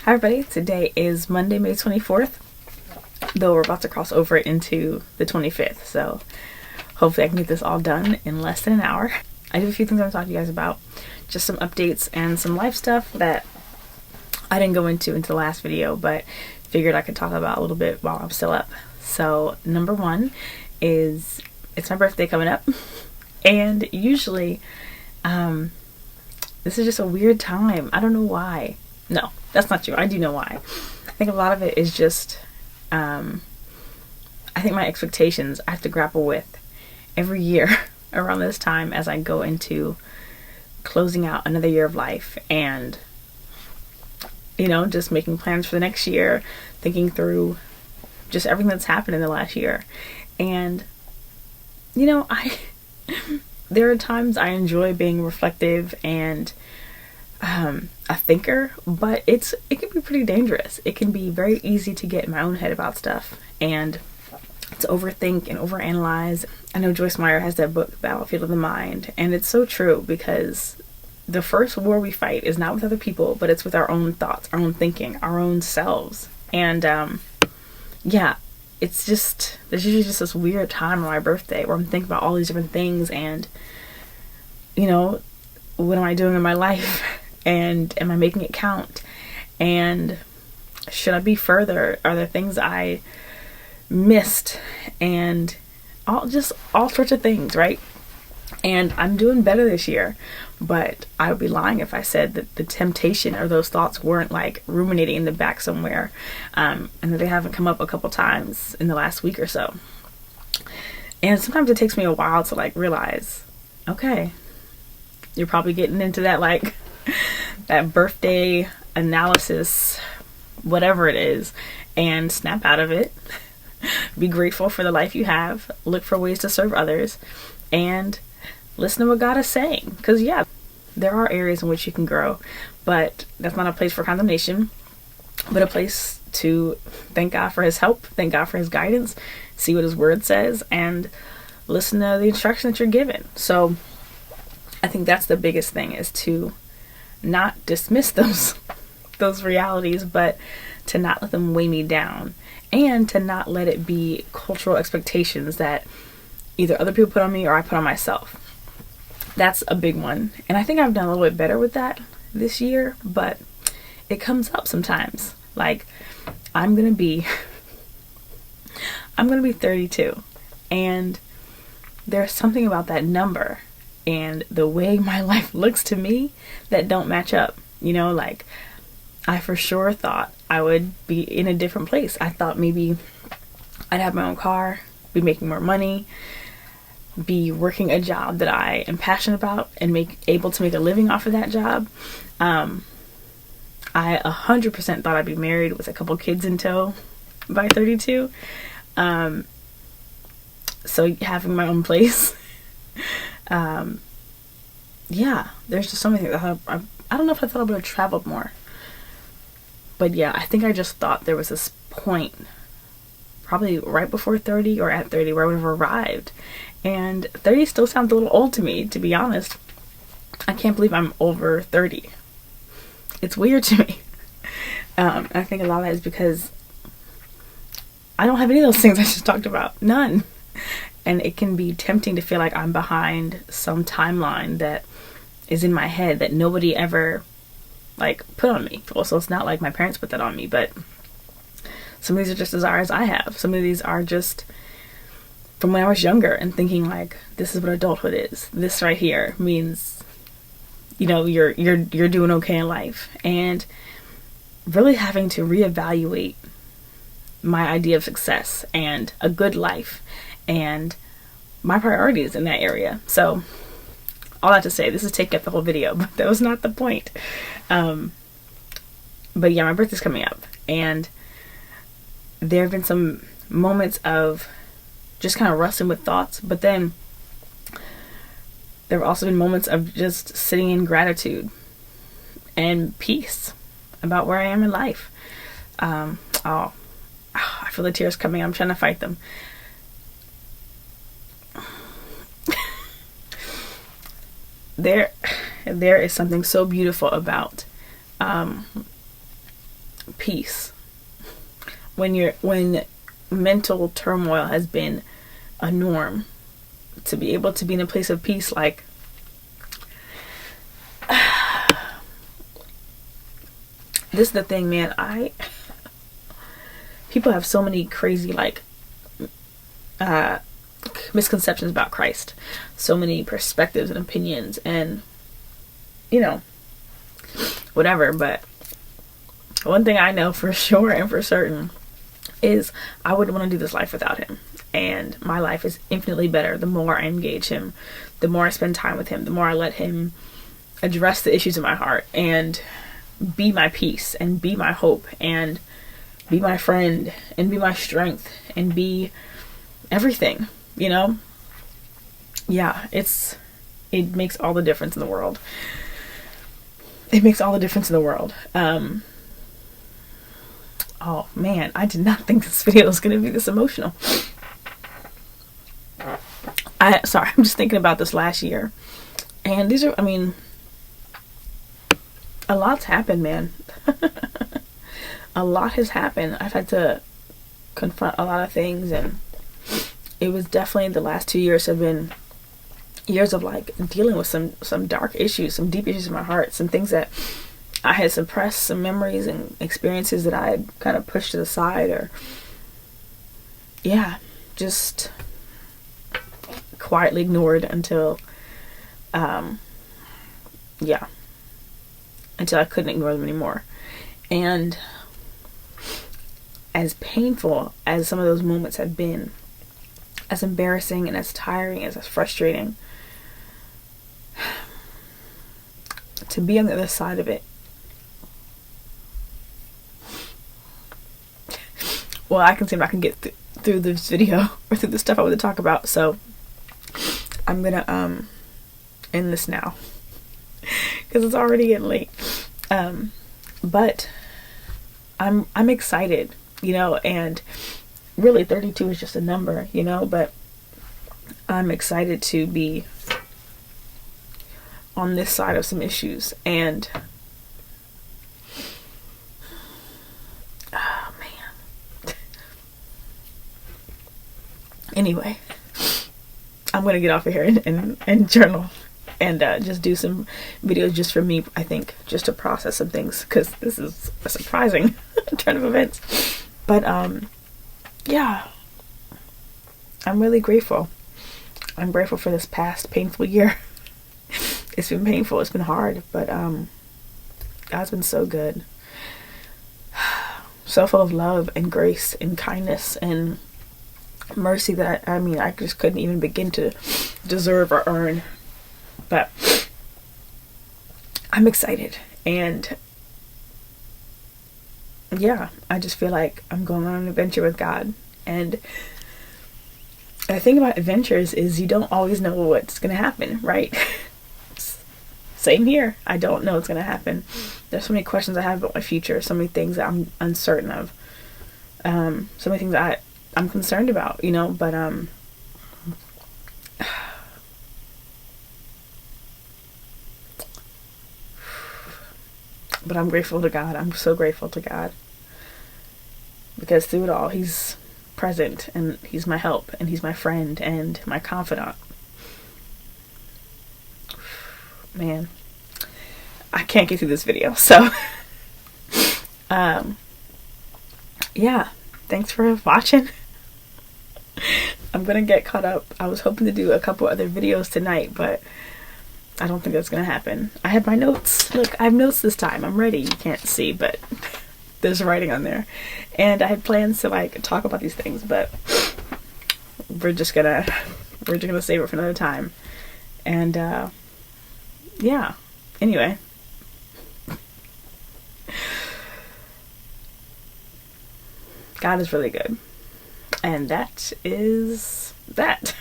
Hi everybody, today is Monday, May 24th, though we're about to cross over into the 25th, so hopefully I can get this all done in less than an hour. I have a few things I want to talk to you guys about, just some updates and some life stuff that I didn't go into the last video, but figured I could talk about a little bit while I'm still up. So number one is, it's my birthday coming up, and usually this is just a weird time. I don't know why. No, that's not true. I do know why. I think a lot of it is just, I think my expectations I have to grapple with every year around this time as I go into closing out another year of life and, you know, just making plans for the next year, thinking through just everything that's happened in the last year. And, you know, there are times I enjoy being reflective and a thinker, but it can be pretty dangerous. It can be very easy to get in my own head about stuff and to overthink and overanalyze. I know Joyce Meyer has that book, Battlefield of the Mind, and it's so true because the first war we fight is not with other people, but it's with our own thoughts, our own thinking, our own selves. And yeah, it's just, there's usually just this weird time on my birthday where I'm thinking about all these different things and, you know, what am I doing in my life? And am I making it count? And should I be further? Are there things I missed? And all sorts of things, right? And I'm doing better this year, but I would be lying if I said that the temptation or those thoughts weren't like ruminating in the back somewhere, and that they haven't come up a couple times in the last week or so. And sometimes it takes me a while to like realize, okay, you're probably getting into that like that birthday analysis, whatever it is, and snap out of it. Be grateful for the life you have, look for ways to serve others, and listen to what God is saying. Because yeah, there are areas in which you can grow, but that's not a place for condemnation, but a place to thank God for his help, thank God for his guidance, see what his word says, and listen to the instruction that you're given. So I think that's the biggest thing, is to not dismiss those realities, but to not let them weigh me down, and to not let it be cultural expectations that either other people put on me or I put on myself. That's a big one, and I think I've done a little bit better with that this year, but it comes up sometimes. Like, I'm gonna be 32, and there's something about that number and the way my life looks to me that don't match up. You know, like, I for sure thought I would be in a different place. I thought maybe I'd have my own car, be making more money, be working a job that I am passionate about, and able to make a living off of that job. I 100% thought I'd be married with a couple kids in tow by 32. So having my own place. Yeah, there's just so many things. I don't know if I thought I would have traveled more, but yeah, I think I just thought there was this point, probably right before 30 or at 30, where I would have arrived. And 30 still sounds a little old to me, to be honest. I can't believe I'm over 30. It's weird to me. I think a lot of that is because I don't have any of those things I just talked about. None. And it can be tempting to feel like I'm behind some timeline that is in my head that nobody ever like put on me. Well, so it's not like my parents put that on me, but some of these are just desires I have. Some of these are just from when I was younger and thinking like, this is what adulthood is. This right here means, you know, you're doing okay in life, and really having to reevaluate my idea of success and a good life and my priorities in that area. So all that to say, this is taking up the whole video, but that was not the point. But yeah, my birthday's coming up, and there have been some moments of just kind of wrestling with thoughts, but then there have also been moments of just sitting in gratitude and peace about where I am in life. I feel the tears coming. I'm trying to fight them. There is something so beautiful about peace. When mental turmoil has been a norm, to be able to be in a place of peace, like this is the thing, man. People have so many crazy misconceptions about Christ, so many perspectives and opinions, and whatever. But one thing I know for sure and for certain is I wouldn't want to do this life without him. And my life is infinitely better the more I engage him, the more I spend time with him, the more I let him address the issues in my heart and be my peace and be my hope and be my friend and be my strength and be everything, Yeah, it makes all the difference in the world. It makes all the difference in the world. Oh man, I did not think this video was going to be this emotional. I'm just thinking about this last year. And a lot's happened, man. A lot has happened. I've had to confront a lot of things, and it was definitely, the last 2 years have been years of dealing with some dark issues, some deep issues in my heart, some things that I had suppressed, some memories and experiences that I had kind of pushed to the side, or just quietly ignored until until I couldn't ignore them anymore. And as painful as some of those moments have been, as embarrassing and as tiring, as frustrating, to be on the other side of it, well, I can see if I can get through this video or through the stuff I want to talk about. So I'm gonna end this now because it's already getting late. But I'm excited, and really 32 is just a number, but I'm excited to be on this side of some issues. And oh man. Anyway, I'm gonna get off of here and journal and just do some videos just for me, I think, just to process some things, because this is a surprising turn of events. But yeah, I'm really grateful. I'm grateful for this past painful year. It's been painful, it's been hard, but God's been so good. So full of love and grace and kindness and mercy that I just couldn't even begin to deserve or earn. But I'm excited, and yeah, I just feel like I'm going on an adventure with God. And the thing about adventures is you don't always know what's going to happen, right? Same here. I don't know what's going to happen. There's so many questions I have about my future, so many things that I'm uncertain of, so many things that I'm concerned about, but I'm grateful to God. I'm so grateful to God, because through it all, he's present, and he's my help, and he's my friend, and my confidant. Man, I can't get through this video. So, yeah, thanks for watching. I'm gonna get caught up. I was hoping to do a couple other videos tonight, but I don't think that's gonna happen. I had my notes. Look, I have notes this time. I'm ready. You can't see, but there's writing on there. And I had plans to talk about these things, but we're just gonna save it for another time. And yeah. Anyway. God is really good. And that is that.